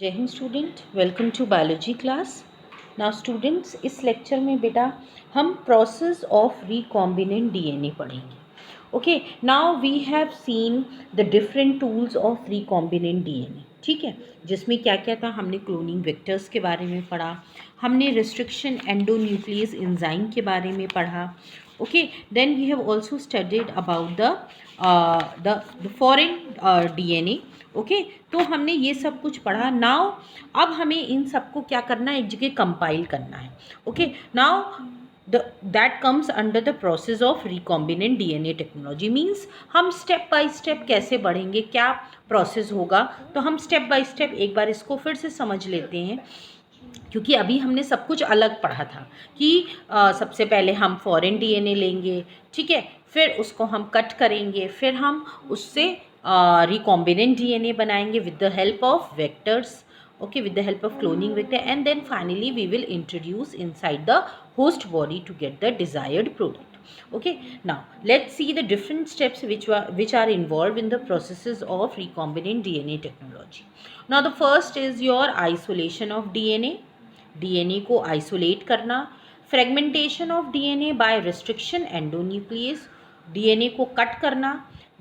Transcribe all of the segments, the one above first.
जय हिंद student, welcome to biology class. Now students, इस लेक्चर में बेटा हम प्रोसेस ऑफ रिकॉम्बिनेंट डीएनए पढ़ेंगे। Okay, now we have seen the different tools of recombinant DNA. ठीक है, जिसमें क्या क्या था, हमने क्लोनिंग वेक्टर्स के बारे में पढ़ा, हमने रिस्ट्रिक्शन एंडोन्यूक्लियस एंजाइम के बारे में पढ़ा। Okay, then we have also studied about the foreign DNA. Okay, तो हमने ये सब कुछ पढ़ा। नाउ अब हमें इन सबको क्या करना है, एक जगह कंपाइल करना है। Okay, now that comes under the process of recombinant DNA technology. Means हम स्टेप बाय स्टेप कैसे बढ़ेंगे, क्या प्रोसेस होगा, तो हम स्टेप बाय स्टेप एक बार इसको फिर से समझ लेते हैं। क्योंकि अभी हमने सब कुछ अलग पढ़ा था कि सबसे पहले हम फॉरेन डीएनए लेंगे, ठीक है, फिर उसको हम कट करेंगे, फिर हम उससे रिकॉम्बिनेंट डीएनए बनाएंगे with the help of vectors, okay, with the help of cloning vector, and then finally we will introduce inside the host body to get the desired product. Okay, now let's see the different steps which are involved in the processes of recombinant DNA technology. Now the first is your isolation of DNA को isolate करना, fragmentation of DNA by restriction endonuclease, DNA को cut करना,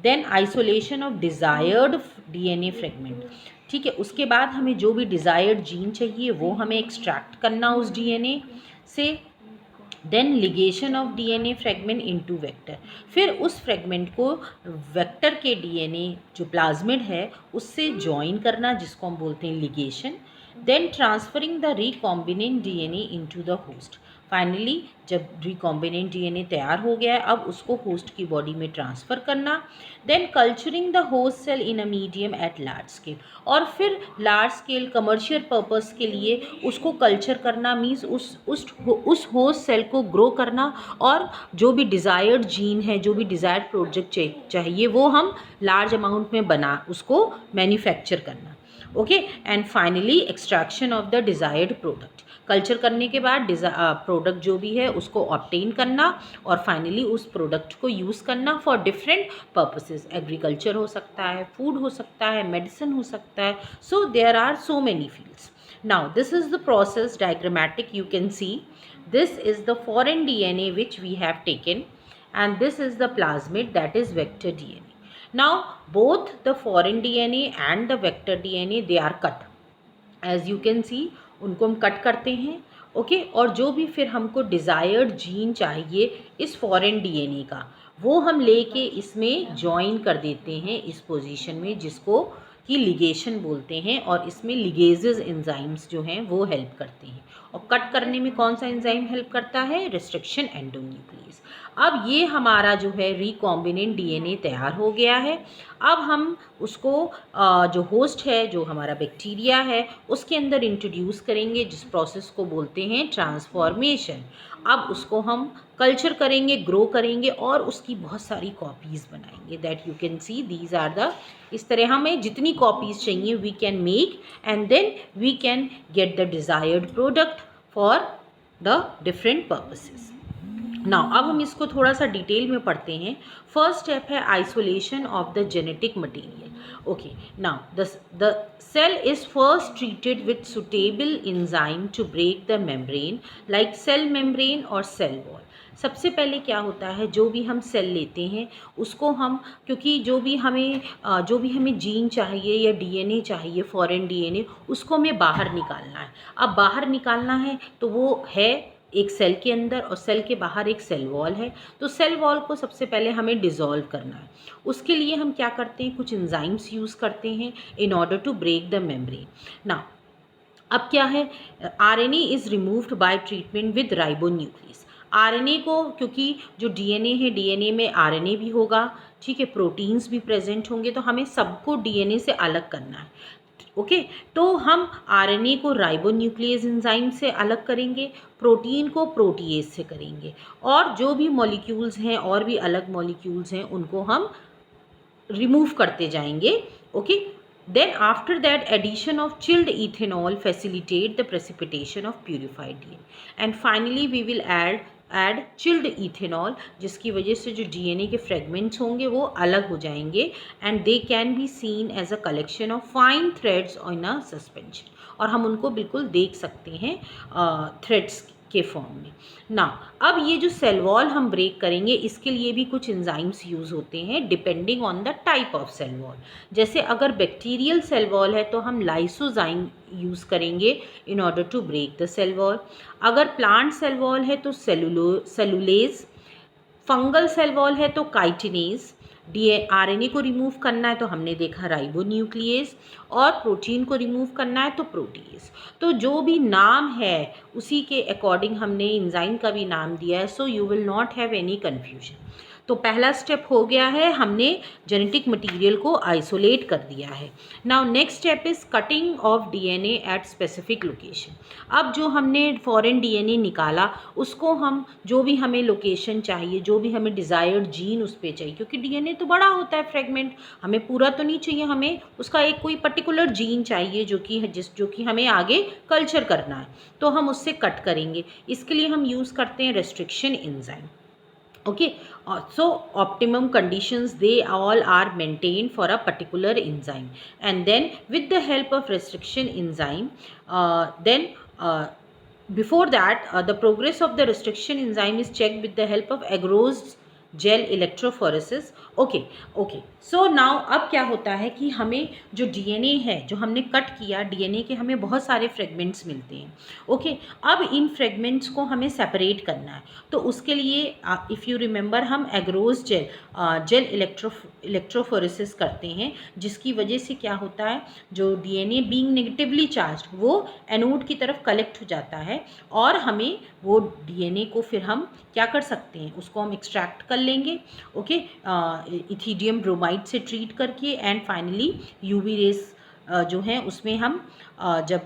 then isolation of desired DNA fragment. ठीक है, उसके बाद हमें जो भी डिज़ायर्ड जीन चाहिए वो हमें एक्सट्रैक्ट करना उस डीएनए से, then ligation of DNA fragment into vector, फिर उस फ्रेगमेंट को वेक्टर के डीएनए जो प्लाज्मिड है उससे ज्वाइन करना, जिसको हम बोलते हैं ligation, then transferring the recombinant DNA into the host. Finally जब रिकॉम्बिनेंट डीएनए तैयार हो गया है, अब उसको होस्ट की बॉडी में ट्रांसफ़र करना, then culturing the host cell in a medium at large scale, और फिर लार्ज स्केल कमर्शियल पर्पस के लिए उसको कल्चर करना, मीन्स उस होस्ट सेल को ग्रो करना, और जो भी डिज़ायर्ड जीन है, जो भी डिज़ायर्ड प्रोडक्ट चाहिए वो हम लार्ज अमाउंट में बना उसको मैन्युफैक्चर करना। Okay, and finally extraction of the desired product. Culture करने के बाद प्रोडक्ट जो भी है उसको ऑब्टेन करना, और फाइनली उस प्रोडक्ट को यूज़ करना फॉर डिफरेंट पर्पसेस। एग्रीकल्चर हो सकता है, फूड हो सकता है, मेडिसिन हो सकता है, so there are so many fields. Now this is the process diagrammatic, you can see this is the foreign DNA which we have taken, and this is the plasmid, that is vector DNA. Now both the foreign DNA and the vector DNA, they are cut. As you can see, उनको हम cut करते हैं। Okay, और जो भी फिर हमको desired gene चाहिए इस फॉरेन डीएनए का, वो हम लेके इसमें ज्वाइन कर देते हैं इस पोजीशन में, जिसको कि लिगेशन बोलते हैं, और इसमें लिगेजेस एंजाइम्स जो हैं वो हेल्प करते हैं। और कट करने में कौन सा एंजाइम हेल्प करता है, रिस्ट्रिक्शन एंडोन्यूक्लियस। अब ये हमारा जो है रिकॉम्बिनेंट डीएनए तैयार हो गया है। अब हम उसको जो होस्ट है, जो हमारा बैक्टीरिया है, उसके अंदर इंट्रोड्यूस करेंगे, जिस प्रोसेस को बोलते हैं ट्रांसफॉर्मेशन। अब उसको हम कल्चर करेंगे, ग्रो करेंगे, और उसकी बहुत सारी कॉपीज़ बनाएंगे। That you can see these are the, इस तरह हमें जितनी कॉपीज़ चाहिए we can make, and then we can get the desired product for the different purposes. Now अब हम इसको थोड़ा सा डिटेल में पढ़ते हैं। फर्स्ट स्टेप है isolation of the genetic material. Okay, now the cell is first treated with suitable enzyme to break the membrane, like cell membrane और सेल वॉल। सबसे पहले क्या होता है, जो भी हम सेल लेते हैं उसको हम, क्योंकि जो भी हमें जीन चाहिए या डीएनए चाहिए, फॉरेन डीएनए, उसको हमें बाहर निकालना है। अब बाहर निकालना है तो वो है एक सेल के अंदर, और सेल के बाहर एक सेल वॉल है। तो सेल वॉल को सबसे पहले हमें डिज़ोल्व करना है। उसके लिए हम क्या करते हैं, कुछ एंजाइम्स यूज़ करते हैं in order to break the membrane. Now अब क्या है, RNA is removed by treatment with ribonuclease. RNA को, क्योंकि जो डीएनए है, डीएनए में आरएनए भी होगा, ठीक है, प्रोटीन्स भी प्रेजेंट होंगे, तो हमें सबको डीएनए से अलग करना है। ओके, तो हम आरएनए को राइबोन्यूक्लियस एंजाइम से अलग करेंगे, प्रोटीन को प्रोटीएज से करेंगे, और जो भी मॉलिक्यूल्स हैं, और भी अलग मॉलिक्यूल्स हैं, उनको हम रिमूव करते जाएंगे। Okay, then after that addition of chilled ethanol facilitate the precipitation of purified DNA, and finally we will add add chilled ethanol, जिसकी वजह से जो डीएनए के फ्रेगमेंट्स होंगे वो अलग हो जाएंगे, and they can be seen as a collection of fine threads in a suspension, और हम उनको बिल्कुल देख सकते हैं थ्रेड्स के फॉर्म में ना। अब ये जो सेल वॉल हम ब्रेक करेंगे, इसके लिए भी कुछ एंजाइम्स यूज़ होते हैं depending on the type of cell wall. जैसे अगर बैक्टीरियल सेल वॉल है तो हम लाइसोजाइम यूज़ करेंगे in order to break the cell wall. अगर प्लांट सेल वॉल है तो सेलुलेज, फंगल सेल वॉल है तो काइटिनेज, आरएनए को रिमूव करना है तो हमने देखा राइबोन्यूक्लियेज, और प्रोटीन को रिमूव करना है तो प्रोटीएज। तो जो भी नाम है उसी के अकॉर्डिंग हमने एंजाइम का भी नाम दिया है, so you will not have any confusion. तो पहला स्टेप हो गया है, हमने जेनेटिक मटेरियल को आइसोलेट कर दिया है। Now next step is cutting of DNA at specific location. अब जो हमने फॉरेन डीएनए निकाला उसको हम, जो भी हमें लोकेशन चाहिए, जो भी हमें डिज़ायर्ड जीन उस पर चाहिए, क्योंकि डीएनए तो बड़ा होता है फ्रेगमेंट, हमें पूरा तो नहीं चाहिए, हमें उसका एक कोई पर्टिकुलर जीन चाहिए जो कि हमें आगे कल्चर करना है, तो हम उससे कट करेंगे। इसके लिए हम यूज़ करते हैं restriction enzyme. Okay, so optimum conditions, they all are maintained for a particular enzyme, and then with the help of restriction enzyme, then before that the progress of the restriction enzyme is checked with the help of agarose gel electrophoresis. Okay so now अब क्या होता है कि हमें जो DNA है जो हमने कट किया, डीएनए के हमें बहुत सारे फ्रेगमेंट्स मिलते हैं। ओके, अब इन फ्रेगमेंट्स को हमें सेपरेट करना है, तो उसके लिए इफ़ यू रिमेंबर हम एग्रोज जेल इलेक्ट्रोफोरेसिस करते हैं, जिसकी वजह से क्या होता है, जो डीएनए बीइंग नेगेटिवली चार्ज वो एनोड की तरफ कलेक्ट हो जाता है, और हमें वो डीएनए को फिर हम क्या कर सकते हैं, उसको हम एक्सट्रैक्ट कर लेंगे। ओके, इथिडियम ब्रोमाइड से ट्रीट करके, एंड फाइनली यूवी रेस जो है उसमें हम जब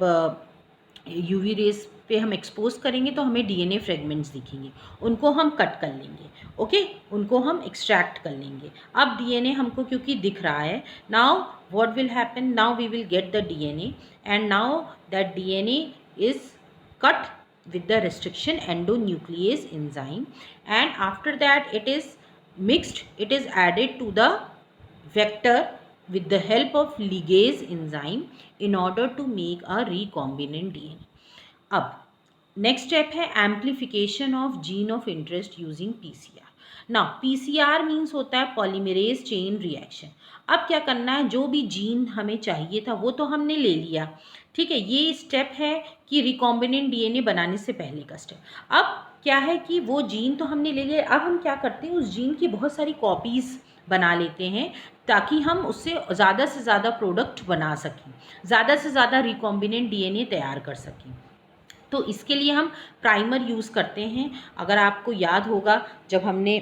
यूवी रेस पे हम एक्सपोज करेंगे तो हमें डीएनए फ्रेगमेंट्स दिखेंगे, उनको हम कट कर लेंगे। ओके, उनको हम एक्सट्रैक्ट कर लेंगे। अब डीएनए हमको क्योंकि दिख रहा है, now what will happen, now we will get the DNA, and now that DNA is cut with the restriction endonuclease enzyme, and after that it is mixed, it is added to the vector with the help of ligase enzyme in order to make a recombinant DNA. अब next step है amplification of gene of interest using PCR. Now PCR means होता है polymerase chain reaction. अब क्या करना है, जो भी जीन हमें चाहिए था वो तो हमने ले लिया, ठीक है, ये स्टेप है कि रिकॉम्बिनेंट डीएनए बनाने से पहले का स्टेप। अब क्या है कि वो जीन तो हमने ले लिया, अब हम क्या करते हैं, उस जीन की बहुत सारी कॉपीज़ बना लेते हैं ताकि हम उससे ज़्यादा से ज़्यादा प्रोडक्ट बना सकें, ज़्यादा से ज़्यादा रिकॉम्बिनेंट डीएनए तैयार कर सकें। तो इसके लिए हम प्राइमर यूज़ करते हैं। अगर आपको याद होगा जब हमने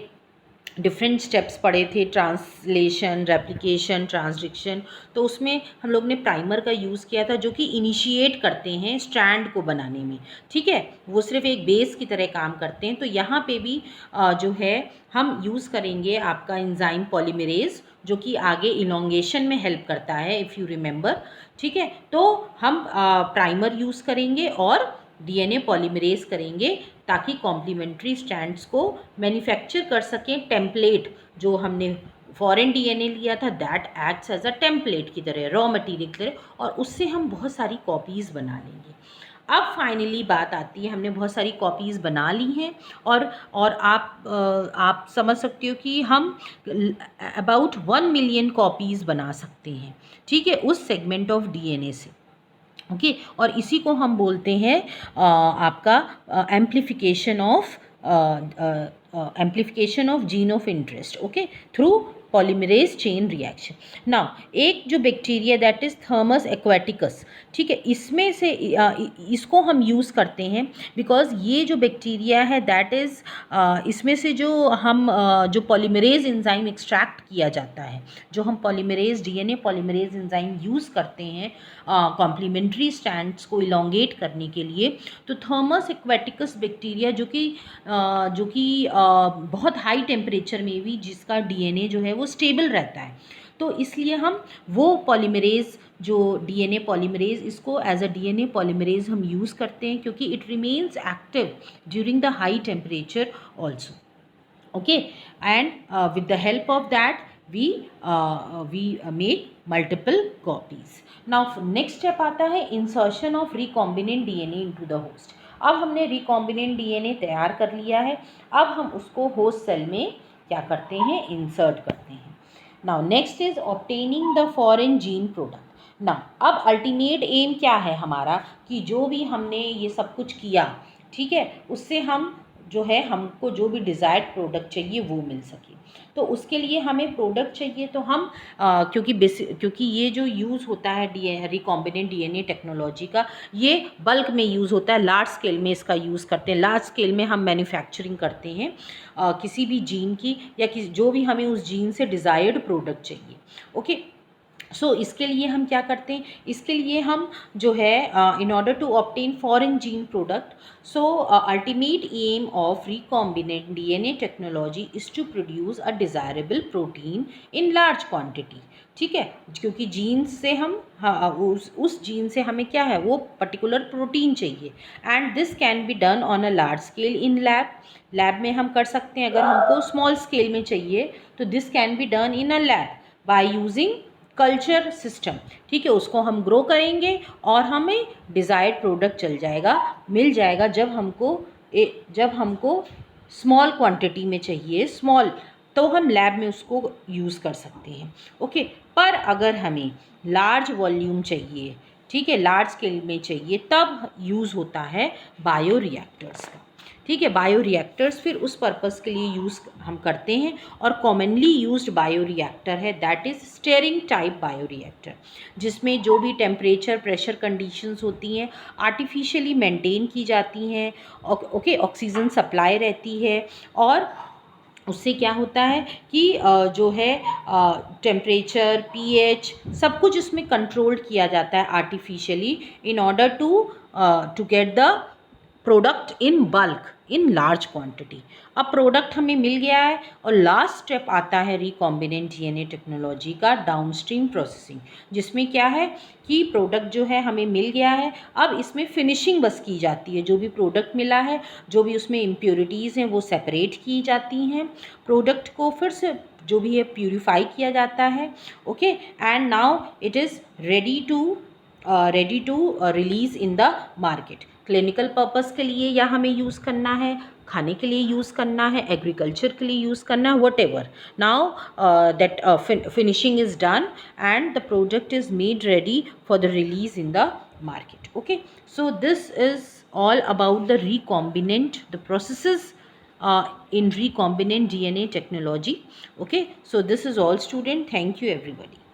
डिफरेंट स्टेप्स पढ़े थे, ट्रांसलेशन, रेप्लिकेशन, ट्रांसडिक्शन, तो उसमें हम लोग ने प्राइमर का यूज़ किया था, जो कि इनिशिएट करते हैं स्ट्रैंड को बनाने में, ठीक है, वो सिर्फ एक बेस की तरह काम करते हैं। तो यहाँ पे भी जो है हम यूज़ करेंगे आपका एंजाइम पॉलीमरेज, जो कि आगे इलोंगेशन में हेल्प करता है, इफ़ यू रिमेंबर, ठीक है। तो हम प्राइमर यूज़ करेंगे और डीएनए पॉलीमरेज करेंगे ताकि कॉम्प्लीमेंट्री स्ट्रैंड्स को मैन्युफैक्चर कर सकें। टेम्पलेट जो हमने फॉरेन डीएनए लिया था, that acts as a template की तरह, रॉ मटेरियल की तरह, और उससे हम बहुत सारी कॉपीज़ बना लेंगे। अब फाइनली बात आती है, हमने बहुत सारी कॉपीज़ बना ली हैं, और आप समझ सकते हो कि हम अबाउट 1 मिलियन कॉपीज़ बना सकते हैं, ठीक है, उस सेगमेंट ऑफ डीएनए से। ओके, और इसी को हम बोलते हैं आपका amplification of gene of interest, okay, through polymerase chain reaction. Now एक जो bacteria that is Thermus aquaticus, ठीक है, इसमें से इसको हम यूज़ करते हैं बिकॉज ये जो बैक्टीरिया है दैट इज़ इसमें से जो पॉलीमरेज एंजाइम एक्सट्रैक्ट किया जाता है, जो हम polymerase DNA polymerase enzyme use करते हैं कॉम्प्लीमेंट्री स्ट्रैंड्स को इलोंगेट करने के लिए, तो थर्मस एक्वेटिकस बैक्टीरिया जो कि बहुत हाई टेम्परेचर में भी जिसका डीएनए जो है वो स्टेबल रहता है, तो इसलिए हम वो पॉलीमरेज जो डीएनए पॉलीमरेज, इसको एज अ डीएनए पॉलीमरेज हम यूज़ करते हैं क्योंकि it remains active during the high temperature also. Okay, and with the help of that we make multiple copies. Now next step आता है insertion of recombinant DNA into the host. अब हमने recombinant DNA तैयार कर लिया है, अब हम उसको host cell में क्या करते हैं, insert करते हैं. Now next is obtaining the foreign gene product. Now अब ultimate aim क्या है हमारा, कि जो भी हमने ये सब कुछ किया, ठीक है, उससे हम जो है हमको जो भी डिज़ायर्ड प्रोडक्ट चाहिए वो मिल सके. तो उसके लिए हमें प्रोडक्ट चाहिए, तो हम क्योंकि ये जो यूज़ होता है रिकॉम्बिनेंट डीएनए टेक्नोलॉजी का, ये बल्क में यूज़ होता है, लार्ज स्केल में इसका यूज़ करते हैं. लार्ज स्केल में हम मैन्युफैक्चरिंग करते हैं किसी भी जीन की, या जो भी हमें उस जीन से डिज़ायर्ड प्रोडक्ट चाहिए. ओके, सो इसके लिए हम क्या करते हैं, इसके लिए हम जो है in order to obtain foreign gene product, so ultimate aim of recombinant DNA technology is to produce a desirable protein in large quantity. ठीक है, क्योंकि जीन से हम उस जीन से हमें क्या है, वो पर्टिकुलर प्रोटीन चाहिए. And this can be done on a large scale in lab में हम कर सकते हैं. अगर हमको स्मॉल स्केल में चाहिए तो this can be done in a lab by using culture system. ठीक है, उसको हम ग्रो करेंगे और हमें डिज़ायर्ड प्रोडक्ट मिल जाएगा जब हमको स्मॉल क्वांटिटी में चाहिए, स्मॉल, तो हम लैब में उसको यूज़ कर सकते हैं. ओके, पर अगर हमें लार्ज वॉल्यूम चाहिए, ठीक है, लार्ज स्केल में चाहिए, तब यूज़ होता है बायो रिएक्टर्स का. ठीक है, बायो रिएक्टर्स फिर उस पर्पस के लिए यूज़ हम करते हैं. और कॉमनली यूज्ड बायो रिएक्टर है that is steering type bio reactor, जिसमें जो भी टेम्परेचर प्रेशर कंडीशंस होती हैं आर्टिफिशियली मेंटेन की जाती हैं. ओके, ऑक्सीजन सप्लाई रहती है, और उससे क्या होता है कि जो है टेम्परेचर, पीएच, सब कुछ इसमें कंट्रोल्ड किया जाता है artificially in order to get the product in bulk in large quantity. अब प्रोडक्ट हमें मिल गया है, और लास्ट स्टेप आता है रिकॉम्बिनेंट डीएनए टेक्नोलॉजी का डाउनस्ट्रीम प्रोसेसिंग, जिसमें क्या है कि प्रोडक्ट जो है हमें मिल गया है, अब इसमें फिनिशिंग बस की जाती है. जो भी प्रोडक्ट मिला है, जो भी उसमें इम्प्योरिटीज़ हैं वो सेपरेट की जाती हैं. प्रोडक्ट को फिर से जो भी है प्यूरिफाई किया जाता है. Okay, and now it is ready to release in the market. Clinical purpose के लिए या हमें यूज़ करना है, खाने के लिए यूज़ करना है, एग्रीकल्चर के लिए यूज़ करना है, what ever. Now that finishing is done and the product is made ready for the release in the market. Okay, so this is all about the recombinant, the processes in recombinant DNA technology. Okay, so this is all, student. Thank you everybody.